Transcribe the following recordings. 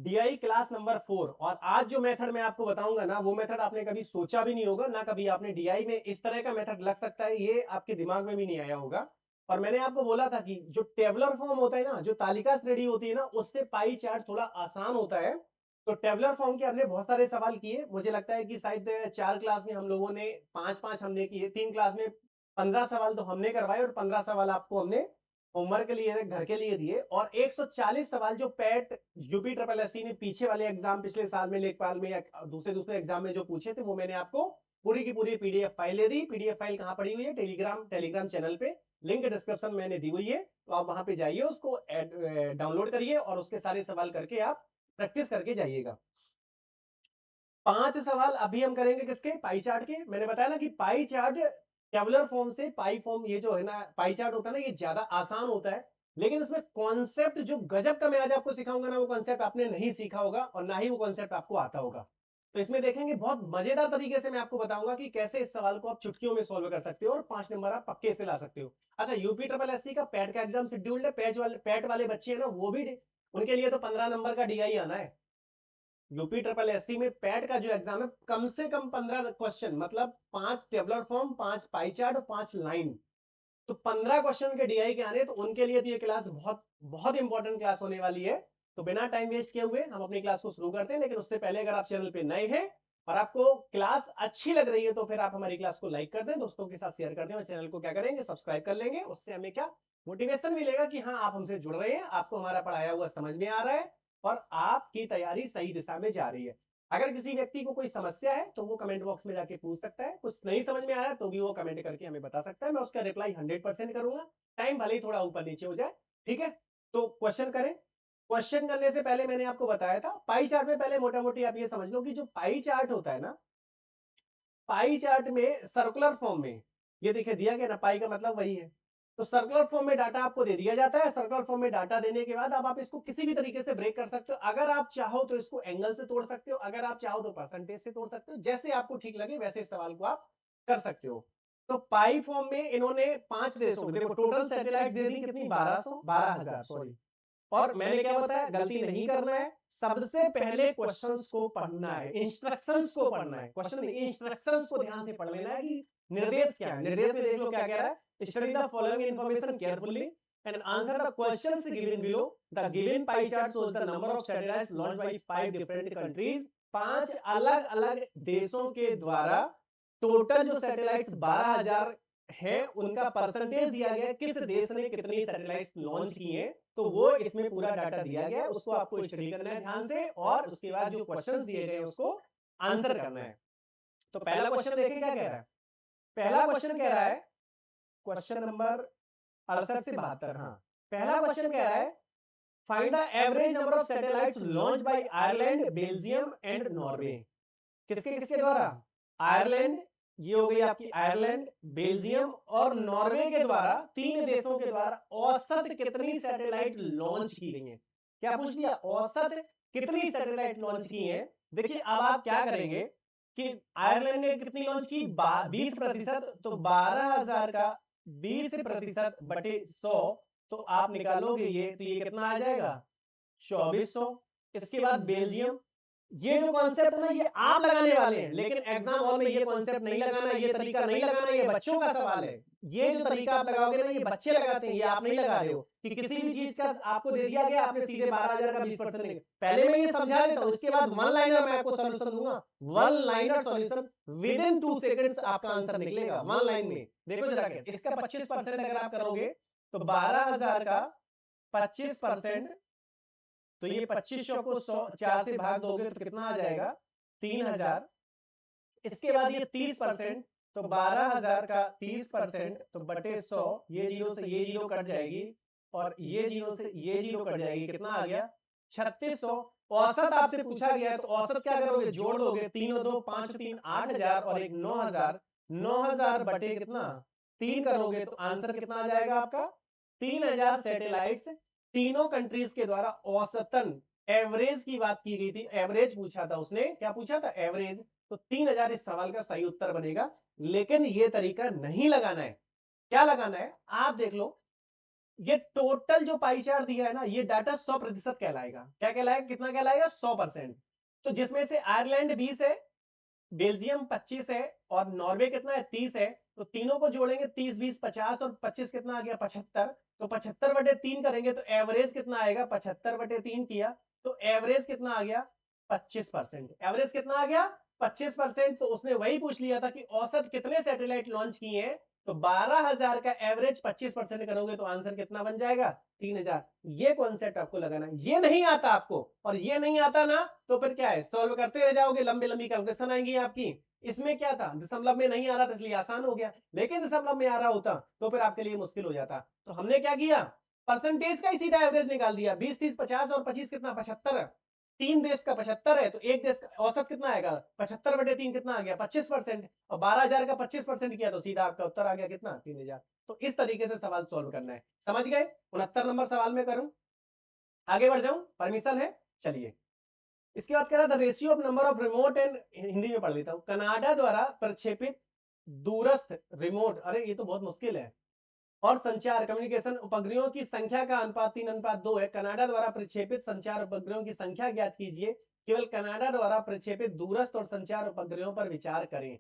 DI class number 4। और आज जो मेथड मैं आपको बताऊंगा ना, वो मेथड आपने कभी सोचा भी नहीं होगा ना, कभी आपने डीआई में इस तरह का मेथड लग सकता है ये आपके दिमाग में भी नहीं आया होगा। और मैंने आपको बोला था कि जो टेबलर फॉर्म होता है ना, जो तालिका श्रेणी होती है ना, उससे पाई चार्ट थोड़ा आसान होता है। तो टेबलर फॉर्म के हमने बहुत सारे सवाल किए, मुझे लगता है कि शायद 4 क्लास में हम लोगों ने 5-5 हमने किए, 3 क्लास में 15 सवाल तो हमने करवाए और 15 सवाल आपको हमने होमवर्क के लिए घर के लिए दिए। और 140 सवाल जो पैट यूपी ट्रिपल एससी ने पीछे वाले एग्जाम पिछले साल में, लेखपाल में या दूसरे दूसरे एग्जाम में जो पूछे थे, वो मैंने आपको पूरी की पूरी पीडीएफ फाइल दे दी। पीडीएफ फाइल कहाँ पड़ी हुई है? टेलीग्राम चैनल पे, लिंक डिस्क्रिप्शन मैंने दी हुई है, तो आप वहां पे जाइए, उसको डाउनलोड करिए और उसके सारे सवाल करके आप प्रैक्टिस करके जाइएगा। 5 सवाल अभी हम करेंगे किसके? पाई चार्ट के। मैंने बताया ना कि पाई चार्ट टेबुलर फॉर्म से पाई फॉर्म, ये जो है ना पाई चार्ट होता है ना, ये ज्यादा आसान होता है। लेकिन उसमें कॉन्सेप्ट जो गजब का मैं आज आपको सिखाऊंगा ना, वो कॉन्सेप्ट आपने नहीं सीखा होगा और ना ही वो कॉन्सेप्ट आपको आता होगा। तो इसमें देखेंगे बहुत मजेदार तरीके से मैं आपको बताऊंगा कि कैसे इस सवाल को आप चुटकियों में सोल्व कर सकते हो और 5 नंबर आप पक्के से ला सकते हो। अच्छा, यूपी ट्रिपल एससी का पैट का एग्जाम शेड्यूल्ड है। पैट वाले बच्चे हैं ना, वो भी उनके लिए तो 15 नंबर का डीआई आना है। यूपी ट्रिपल एससी में पैट का जो एग्जाम है, कम से कम 15 क्वेश्चन, मतलब 5 टेबलर फॉर्म, 5 पाई चार्ट और 5 लाइन। तो 15 क्वेश्चन के डीआई के आने, तो उनके लिए तो ये क्लास बहुत बहुत इंपॉर्टेंट क्लास होने वाली है। तो बिना टाइम वेस्ट किए हुए हम अपनी क्लास को शुरू करते हैं। लेकिन उससे पहले अगर आप चैनल पे नए हैं और आपको क्लास अच्छी लग रही है, तो फिर आप हमारी क्लास को लाइक कर दें, दोस्तों के साथ शेयर कर दें और चैनल को क्या करेंगे? सब्सक्राइब कर लेंगे। उससे हमें क्या मोटिवेशन मिलेगा कि हाँ, आप हमसे जुड़ रहे हैं, आपको हमारा पढ़ाया हुआ समझ में आ रहा है और आपकी तैयारी सही दिशा में जा रही है। अगर किसी व्यक्ति को कोई समस्या है तो वो कमेंट बॉक्स में जाके पूछ सकता है, कुछ नहीं समझ में आया तो भी वो कमेंट करके हमें बता सकता है, मैं उसका रिप्लाई 100% करूंगा, टाइम भले ही थोड़ा ऊपर नीचे हो जाए। ठीक है, तो क्वेश्चन करें। क्वेश्चन करने से पहले मैंने आपको बताया था पाई चार्ट में, पहले मोटा मोटी आप ये समझ लो कि जो पाई चार्ट होता है ना, पाई चार्ट में सर्कुलर फॉर्म में, ये देखिए दिया गया ना, पाई का मतलब वही है। तो सर्कुलर फॉर्म में डाटा आपको दे दिया जाता है। सर्कुलर फॉर्म में डाटा देने के बाद अब आप इसको किसी भी तरीके से ब्रेक कर सकते हो। अगर आप चाहो तो इसको एंगल से तोड़ सकते हो, अगर आप चाहो तो परसेंटेज से तोड़ सकते हो, जैसे आपको ठीक लगे वैसे इस सवाल को आप कर सकते हो। तो पाई फॉर्म में इन्होंने 5 देशों में, देखो टोटल सैटेलाइट दे दी कितनी? 12,000 सॉरी। और मैंने क्या बताया? गलती नहीं करना है, सबसे पहले क्वेश्चंस को पढ़ना है, इंस्ट्रक्शंस को पढ़ना है, क्वेश्चन नहीं, इंस्ट्रक्शंस को ध्यान से पढ़ लेना है कि निर्देश क्या है। निर्देश में देख लो क्या कह रहा है, study the following information carefully and answer the questions given below. The given pie chart shows the number of satellites launched by 5 different countries. 5 अलग अलग देशों के द्वारा टोटल जो सैटेलाइट्स 12,000 है, उनका परसेंटेज दिया गया, किस देश ने कितनी सैटेलाइट्स लॉन्च की हैं, तो वो इसमें पूरा डाटा दिया गया है। उसको आपको स्टडी करना है ध्यान से और उसके बाद जो क्वेश्चंस दिए गए उसको आंसर करना है। तो पहला क्वेश्चन देखिए क्या कह रहा है। पहला क्वेश्चन कह रहा है, क्वेश्चन नंबर 68 से 72, हाँ, पहला क्वेश्चन कह रहा है find the average number of satellites launched by Ireland, Belgium and Norway. किसके किसके द्वारा? आयरलैंड, ये हो गई आपकी आयरलैंड, बेल्जियम और नॉर्वे के द्वारा, 3 देशों के द्वारा औसत कितनी सैटेलाइट लॉन्च की गई है। क्या पूछ लिया? औसत कितनी सैटेलाइट लॉन्च की है। देखिए अब आप क्या करेंगे कि आयरलैंड ने कितनी लॉन्च की? 20%। तो 12,000 का 20% बटे 100, तो आप निकालोगे ये, तो ये कितना आ जाएगा? 2400। इसके बाद बेल्जियम, ये जो कॉन्सेप्ट ना ये आप लगाने वाले हैं, लेकिन एग्जाम हॉल में ये कॉन्सेप्ट नहीं लगाना, ये तरीका नहीं लगाना, ये बच्चों का सवाल है। ये जो तरीका आप लगाओगे ना, ये बच्चे लगाते हैं, ये आप नहीं लगा रहे हो कि किसी भी चीज का आपको दे दिया गया, आपने सीधे 12,000 का 20% नहीं। पहले मैं ये समझा देता हूं, इसके बाद वन लाइनर मैं आपको सॉल्यूशन दूंगा। One liner solution with in 2 seconds आपका आंसर निकलेगा वन लाइन में। देखो जरा के, इसका 25% अगर आप करोगे तो 12,000 का 25%, तो ये 2500 को 4 से भाग दोगे तो कितना आ जाएगा? 3,000। इसके बाद ये 30%, तो 12,000 का 30%, तो बटे 100, ये जीरो से ये जीरो कट जाएगी और ये जीरो से ये जीरो कट जाएगी, कितना आ गया? 3600। औसत आपसे पूछा गया है, तो औसत क्या करोगे? जोड़ दोगे, 3 और 2 5, 3 8,000 और एक 9,000। 9,000 बटे कितना? 3 करोगे तो आंसर कितना आ जाएगा आपका? 3,000 सैटेलाइट्स तीनों कंट्रीज के द्वारा औसतन, एवरेज की बात की गई थी, एवरेज पूछा था उसने, क्या पूछा था? एवरेज। तो 3,000 इस सवाल का सही उत्तर बनेगा। लेकिन ये तरीका नहीं लगाना है। क्या लगाना है आप देख लो, ये टोटल जो पाई चार्ट दिया है ना, ये डाटा 100% कहलाएगा। क्या कहलाएगा, कितना कहलाएगा, 100%। तो जिसमें से आयरलैंड 20 है, बेल्जियम 25 है और नॉर्वे कितना है, 30 है। तो तीनों को जोड़ेंगे, 30 20 50 और 25 कितना आ गया, 75। तो 75/3 करेंगे तो एवरेज कितना आएगा, 75/3 किया तो एवरेज कितना आ गया, 25%। एवरेज कितना आ गया, 25%। तो उसने वही पूछ लिया था कि औसत कितने सैटेलाइट लॉन्च किए हैं, तो 12,000 का एवरेज 25% करोगे तो आंसर कितना बन जाएगा, 3,000। ये कॉन्सेप्ट आपको लगाना है। ये नहीं आता आपको और ये नहीं आता ना, तो फिर क्या है, सॉल्व करते रह जाओगे, लंबी लंबी कैलकुलेशन आएंगी आपकी। इसमें क्या था, दशमलव में नहीं आ रहा था इसलिए आसान हो गया, लेकिन दशमलव में आ रहा होता तो फिर आपके लिए मुश्किल हो जाता। तो हमने क्या किया, परसेंटेज का ही सीधा एवरेज निकाल दिया। 20 30 50 और 25 कितना, 75। तीन देश का 75 है तो एक देश का औसत कितना आएगा, 75/3 कितना आ गया, 25%। और 12,000 का 25% किया तो सीधा आपका उत्तर आ गया कितना, 3,000। तो इस तरीके से सवाल सॉल्व करना है, समझ गए। 69 नंबर सवाल में करूं, आगे बढ़ जाऊं, परमिशन है, चलिए। इसके बाद कह रहा था ratio of number of remote and, Hindi में पढ़ लेता हूं। कनाडा द्वारा प्रक्षेपित दूरस्थ रिमोट, अरे ये तो बहुत मुश्किल है, और संचार कम्युनिकेशन उपग्रहों की संख्या का अनुपात 3:2 है। कनाडा द्वारा प्रक्षेपित संचार उपग्रहों की संख्या ज्ञात कीजिए। केवल कनाडा द्वारा प्रक्षेपित दूरस्थ और संचार उपग्रहों पर विचार करें।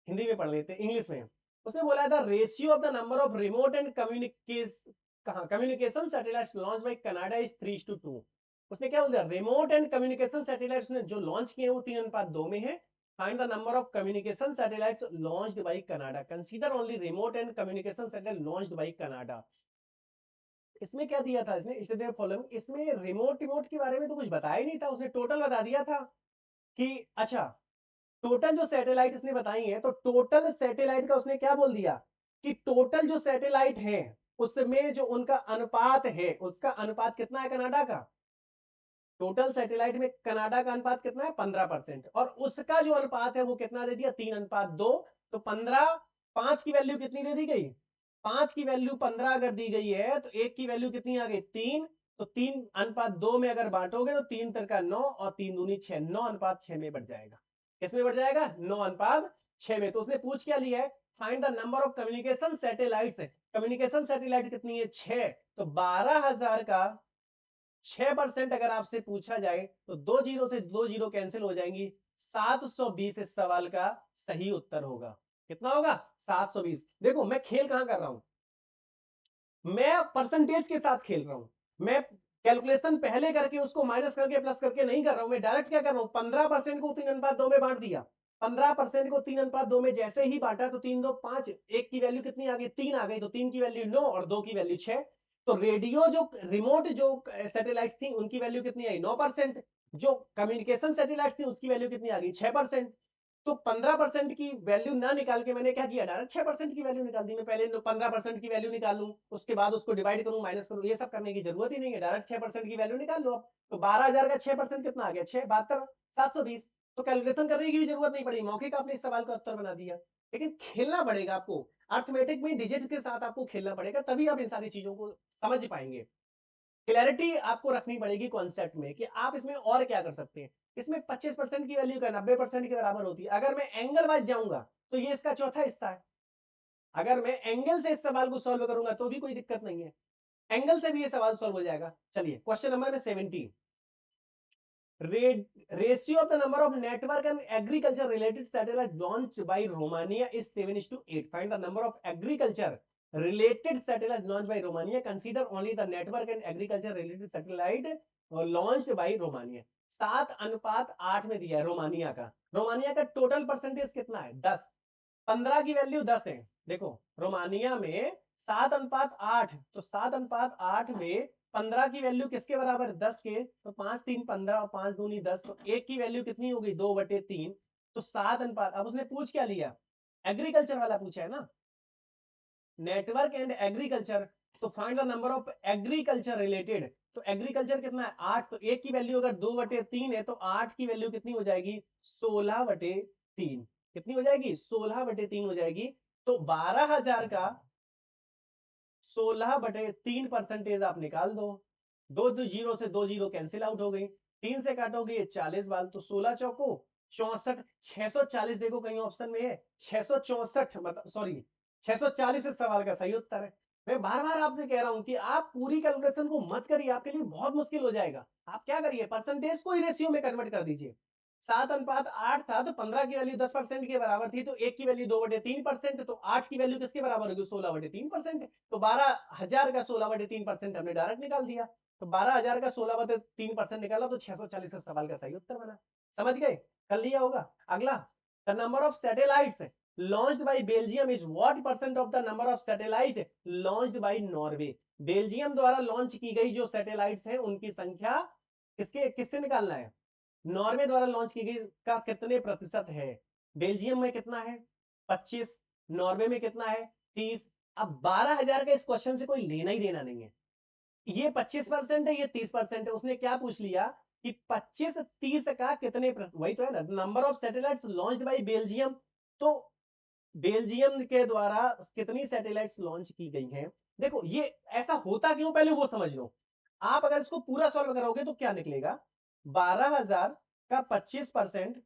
हिंदी में पढ़ लेते हैं, इंग्लिश में। उसने बोला था ratio of the number of remote and communication satellites launch by Canada is 3:2। उसने क्या बोला, रिमोट एंड कम्युनिकेशन सैटेलाइट्स ने जो लॉन्च किए वो 3:2 में है। Find the number of communication satellites launched by Canada. Consider only remote and communication satellite launched by Canada. इसमें क्या दिया था इसने, इसने फॉलोइंग, इसमें रिमोट रिमोट के बारे में तो कुछ बताया ही नहीं था। उसने टोटल बता दिया था कि अच्छा, टोटल जो सैटेलाइट इसने बताई है, तो टोटल सैटेलाइट का उसने क्या बोल दिया कि टोटल जो सैटेलाइट है उसमें जो उनका अनुपात है, उसका अनुपात कितना है कनाडा का, टोटल सैटेलाइट में कनाडा का अनुपात कितना है, 15%। और उसका जो अनुपात है वो कितना दे दिया, 3:2। तो 15, 5 की वैल्यू कितनी दे दी गई, 5 की वैल्यू 15 अगर दी गई है तो 1 की वैल्यू कितनी आ गई, 3। तो 3:2 में अगर बांटोगे तो 3 3 9 और 3 दूनी 6, 9:6 में बढ़ जाएगा। किसमें बढ़ जाएगा, 9:6 में। तो उसने पूछ क्या लिया है, find the number of communication satellites. Communication satellite कितनी है, 6। तो 12,000 का 6% अगर आपसे पूछा जाए तो 2 जीरो से 2 जीरो कैंसिल हो जाएंगी, 720 इस सवाल का सही उत्तर होगा। कितना होगा, 720। देखो मैं खेल कहां कर रहा हूं, मैं परसेंटेज के साथ खेल रहा हूं। मैं कैलकुलेशन पहले करके उसको माइनस करके प्लस करके नहीं कर रहा हूं। मैं डायरेक्ट क्या कर रहा हूं, 15% को 3:2 में बांट दिया। 15% को 3:2 में जैसे ही बांटा तो 3 2 5, 1 की वैल्यू कितनी आ गई, 3 आ गई। तो 3 की वैल्यू 9 और 2 की वैल्यू 6। तो रेडियो जो रिमोट जो सैटेलाइट थी उनकी वैल्यू कितनी आई, 9%। जो कम्युनिकेशन सैटेलाइट थी उसकी वैल्यू कितनी आ गई, 6%। तो 15% की वैल्यू ना निकाल के मैंने क्या किया, डायरेक्ट 6% की वैल्यू निकाल दी। मैं पहले 15% की वैल्यू निकालूं, उसके बाद उसको डिवाइड करूं, माइनस करूं, ये सब करने की जरूरत ही नहीं है, डायरेक्ट 6% की वैल्यू निकाल लो। तो 12,000 का 6% कितना आ गया, 6 72 720। तो कैलकुलेशन करने की भी जरूरत नहीं पड़ी, मौखिक आपने इस सवाल का उत्तर बना दिया। लेकिन खेलना पड़ेगा आपको, अर्थमेटिक में डिजिट के साथ आपको खेलना पड़ेगा, तभी आप इन सारी चीजों को समझ पाएंगे। क्लैरिटी आपको रखनी पड़ेगी कॉन्सेप्ट में कि आप इसमें और क्या कर सकते हैं। इसमें 25% की वैल्यू का 90% के बराबर होती है। अगर मैं एंगल वाइज जाऊंगा तो ये इसका चौथा हिस्सा है। अगर मैं एंगल से इस सवाल को सॉल्व करूंगा तो भी कोई दिक्कत नहीं है, एंगल से भी ये सवाल सॉल्व हो जाएगा। चलिए क्वेश्चन नंबर में 17, ratio of the number of network and agriculture related satellite launch by Romania is 7:8। Find the number of agriculture related satellite launched by Romania. Consider only the network and agriculture related satellite launched by Romania. 7:8 में दिया है Romania का। Romania का total percentage कितना है, 10। 15 की value 10 है। देखो रोमानिया में 7:8, तो 7:8 में 15 की वैल्यू किसके बराबर, 10 के। तो 5 3 15 और 5 दूनी 10। तो 1 की वैल्यू कितनी होगी, 2/3। तो 7:8। अब उसने पूछ क्या लिया, एग्रीकल्चर वाला पूछा है ना, नेटवर्क एंड एग्रीकल्चर। तो find the number of agriculture related. तो एग्रीकल्चर कितना है, 8। तो 1 की वैल्यू अगर 2/3 है तो 8 की वैल्यू कितनी हो जाएगी, 16/3। कितनी हो जाएगी, 16/3 हो जाएगी। तो 12,000 का 16/3 परसेंटेज आप निकाल दो। दो दो जीरो से 2 जीरो कैंसिल आउट हो गई, 3 से काटोगे ये 40 बाल। तो 16 चौको 64, 640। देखो कहीं ऑप्शन में है 664, मतलब सॉरी 640 इस सवाल का सही उत्तर है। मैं बार बार आपसे कह रहा हूं कि आप पूरी कैलकुलेशन को मत करिए, आपके लिए बहुत मुश्किल हो जाएगा। आप क्या करिए, परसेंटेज को ही रेशियो में कन्वर्ट कर दीजिए। 7:8 था तो 15 की वैल्यू 10% के बराबर थी, तो 1 की वैल्यू 2/3%, तो 8 की वैल्यू किसके बराबर होगी, 16/3%। तो 12,000 का 16/3% हमने डायरेक्ट निकाल दिया। तो 12,000 का 16/3% निकाला तो 640 का सवाल का सही उत्तर बना। समझ गए, कर लिया होगा। अगला, the number of satellites launched by Belgium is what percent of the number of satellites launched by Norway? Belgium द्वारा लॉन्च की गई जो सैटेलाइट्स हैं उनकी संख्या किससे निकालना है, नॉर्वे द्वारा लॉन्च की गई का कितने प्रतिशत है। बेल्जियम में कितना है, 25, नॉर्वे में कितना है, 30। अब 12,000 का इस क्वेश्चन से कोई लेना ही देना नहीं है। ये 25% है, ये 30% है। उसने क्या पूछ लिया कि 25-30 का कितने, वही तो है ना, number of satellites launched by Belgium. तो बेल्जियम के द्वारा कितनी सैटेलाइट्स लॉन्च की गई हैं। देखो ये ऐसा होता क्यों, पहले वो समझ लो। आप अगर इसको पूरा सॉल्व करोगे तो क्या निकलेगा, 12,000 का 25%,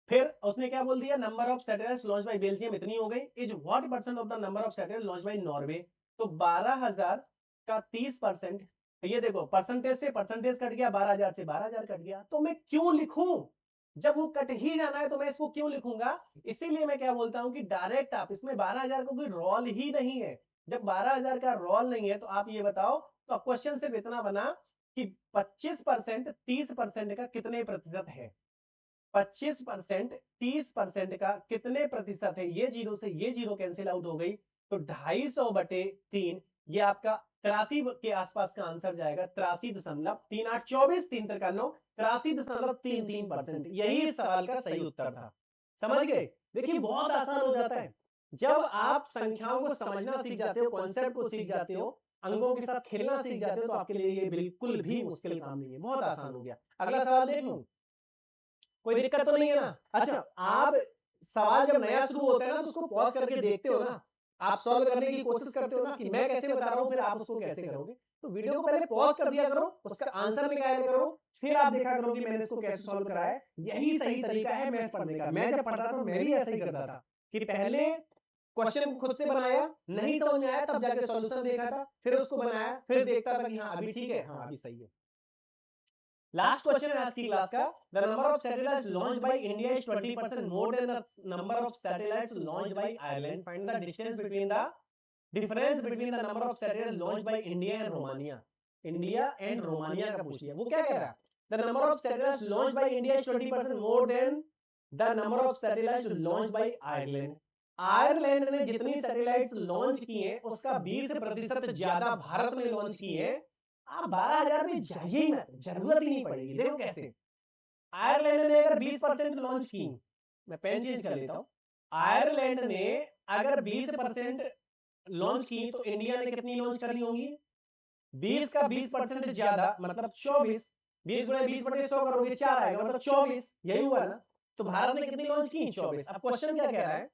फिर उसने क्या बोल दिया, number of satellites launch by Belgium इतनी हो गई, is what percent of the number of satellite launch by Norway. तो 12,000 का 30%, ये देखो परसेंटेज से परसेंटेज कट गया, 12,000 से 12,000 कट गया। तो मैं क्यों लिखूं, जब वो कट ही जाना है तो मैं इसको क्यों लिखूंगा। इसीलिए मैं क्या बोलता हूं कि डायरेक्ट आप इसमें 12,000 का कोई रोल ही नहीं है। जब 12,000 का रोल नहीं है तो आप ये बताओ, तो क्वेश्चन सिर्फ इतना बना कि 25% 30% का कितने प्रतिशत है। 25% 30% का कितने प्रतिशत है, ये जीरो से ये जीरो कैंसिल आउट हो गई, तो 250/3, ये आपका 83 के आसपास का आंसर जाएगा। 83.38, 24 3 3 9, 83.33%, यही इस सवाल का सही उत्तर था। समझ गए। देखिए बहुत आसान हो जाता है जब आप संख्याओं को समझना सीख जाते हो, कॉन्सेप्ट को सीख जाते हो, अंकों के साथ खेलना सीख जाते हो, तो आपके लिए ये बिल्कुल भी मुश्किल काम नहीं है, बहुत आसान हो गया। अगला सवाल देख लूं, कोई दिक्कत तो नहीं है ना। अच्छा, आप सवाल जब नया शुरू होता है ना तो उसको पॉज करके देखते हो ना, आप सॉल्व करने की कोशिश करते हो ना कि मैं कैसे बता रहा हूं, फिर आप उसको कैसे करोगे। तो वीडियो को पहले पॉज कर दिया करो, उसका आंसर निकाला करो, फिर आप देखा करो कि मैंने इसको कैसे सॉल्व करा है। यही सही तरीका है मैथ पढ़ने का। मैं जब पढ़ता था मैं भी ऐसा ही करता था कि पहले क्वेश्चन खुद से बनाया, नहीं समझ में आया तब जाके सॉल्यूशन देखा था, फिर उसको बनाया, फिर देखता था कि हाँ अभी ठीक है, हाँ अभी सही है। Last question आज की क्लास का, the number of satellites launched by India is 20% more than the number of satellites launched by Ireland. Find the difference between the number of satellites launched by India and Romania. India and Romania का पूछ लिया। वो क्या कह रहा है? The number of satellites launched by India is 20% more than the number of satellites launched by Ireland. Ireland ने जितनी सैटेलाइट्स लॉन्च की हैं उसका 20% ज्यादा भारत ने लॉन्च की है। आप 12,000 में जाइए ही मत, जरूरत ही नहीं पड़ेगी। देखो कैसे, आयरलैंड ने अगर 20% लॉन्च की, मैं पेन चेंज कर लेता हूं, आयरलैंड ने अगर 20% लॉन्च की तो इंडिया ने कितनी लॉन्च करनी होगी, 20 का 20% ज्यादा मतलब 24, 20 गुणे 20/100 करोगे 4 आएगा, मतलब 24, यही हुआ ना। तो भारत ने कितनी लॉन्च की, 24। अब क्वेश्चन क्या कह रहा है,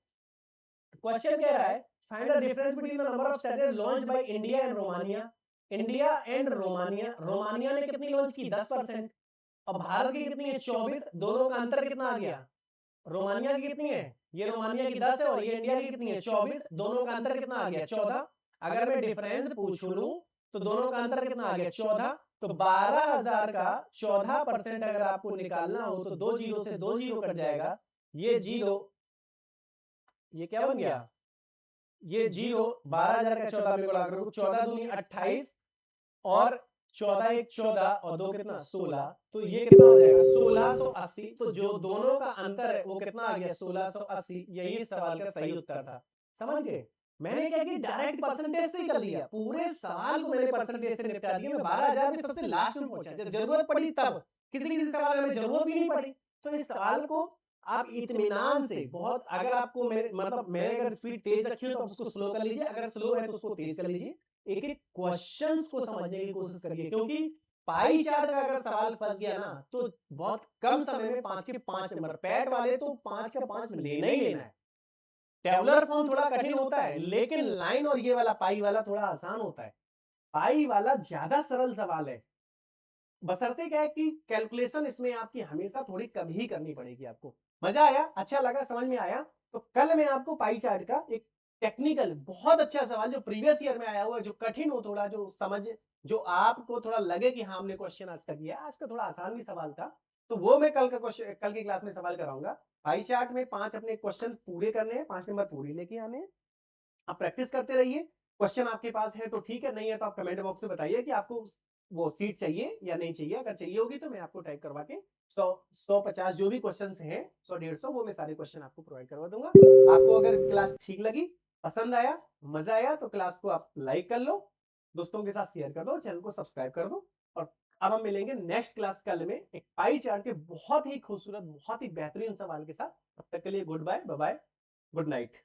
क्वेश्चन कह रहा है find the difference between the number of satellite launched by India and Romania. India and Romania, Romania ने कितनी लॉन्च की, 10%, और भारत की कितनी है, 24। दोनों का अंतर कितना आ गया, रोमानिया की कितनी है, ये रोमानिया की 10 है और ये इंडिया की कितनी है, 24। दोनों का अंतर कितना आ गया, 14। अगर मैं डिफरेंस पूछ लूं तो दोनों का अंतर कितना आ गया, 14। तो 12,000 का 14% अगर आपको निकालना हो तो 2 जीरो से 2 जीरो कट जाएगा, ये जीरो, ये क्या बन गया, ये जीरो, 12,000 का 14 में गुणा करो, 14 दूनी 28 और 14 1 14 और 2 कितना 16, तो ये कितना हो जाएगा 1680। तो जो दोनों का अंतर है वो कितना आ गया 1680, यही सवाल का सही उत्तर था। समझ गए। मैंने क्या किया, डायरेक्ट परसेंटेज से ही कर लिया, पूरे सवाल को मैंने परसेंटेज से निपटा दिया। मैं 12,000 में सबसे लास्ट में पहुंचा, जब जरूरत पड़ी तब, किसी किसी सवाल में जरूरत भी नहीं पड़ी। तो इस सवाल को आप इत्मीनान से, बहुत, अगर आपको मेरे मतलब मैंने अगर स्पीड तेज रखी हो तो आप उसको स्लो कर लीजिए, अगर स्लो है तो उसको तेज कर लीजिए। एक एक क्वेश्चंस को समझने की कोशिश करिए, क्योंकि पाई चार्ट का अगर सवाल फंस गया ना तो बहुत कम समय में 5 के 5 नंबर, पैट वाले तो 5 का 5 लेना ही लेना है। टेबुलर फॉर्म थोड़ा कठिन होता है, लेकिन लाइन और ये वाला पाई वाला थोड़ा आसान होता है। पाई वाला ज्यादा सरल सवाल है, बशर्ते क्या है कि कैलकुलेशन इसमें आपकी हमेशा थोड़ी कम ही करनी पड़ेगी आपको। मजा आया, अच्छा लगा, समझ में आया। तो कल मैं आपको पाई चार्ट का एक टेक्निकल बहुत अच्छा सवाल जो प्रीवियस ईयर में आया हुआ है, जो कठिन हो थोड़ा, जो समझ, जो आपको थोड़ा लगे कि हाँ हमने क्वेश्चन आज कर दिया, आज का थोड़ा आसान भी सवाल था, तो वो मैं कल का क्वेश्चन, कल की क्लास में सवाल कराऊंगा। पाई चार्ट में 5 अपने क्वेश्चन पूरे करने हैं, 5 नंबर पूरे लेके आने हैं। आप प्रैक्टिस करते रहिए। क्वेश्चन आपके पास है तो ठीक है, नहीं है तो आप कमेंट बॉक्स में बताइए कि आपको वो सीट चाहिए या नहीं चाहिए। अगर चाहिए होगी तो मैं आपको टाइप करवा के 100 150 जो भी क्वेश्चन हैं, 100 150 वो मैं सारे क्वेश्चन आपको प्रोवाइड करवा दूंगा। आपको अगर क्लास ठीक लगी, पसंद आया, मजा आया, तो क्लास को आप लाइक कर लो, दोस्तों के साथ शेयर कर दो, चैनल को सब्सक्राइब कर दो। और अब हम मिलेंगे नेक्स्ट क्लास कल में एक पाई चार्ट के बहुत ही खूबसूरत, बहुत ही बेहतरीन सवाल के साथ। तब तक के लिए goodbye, bye bye, good night.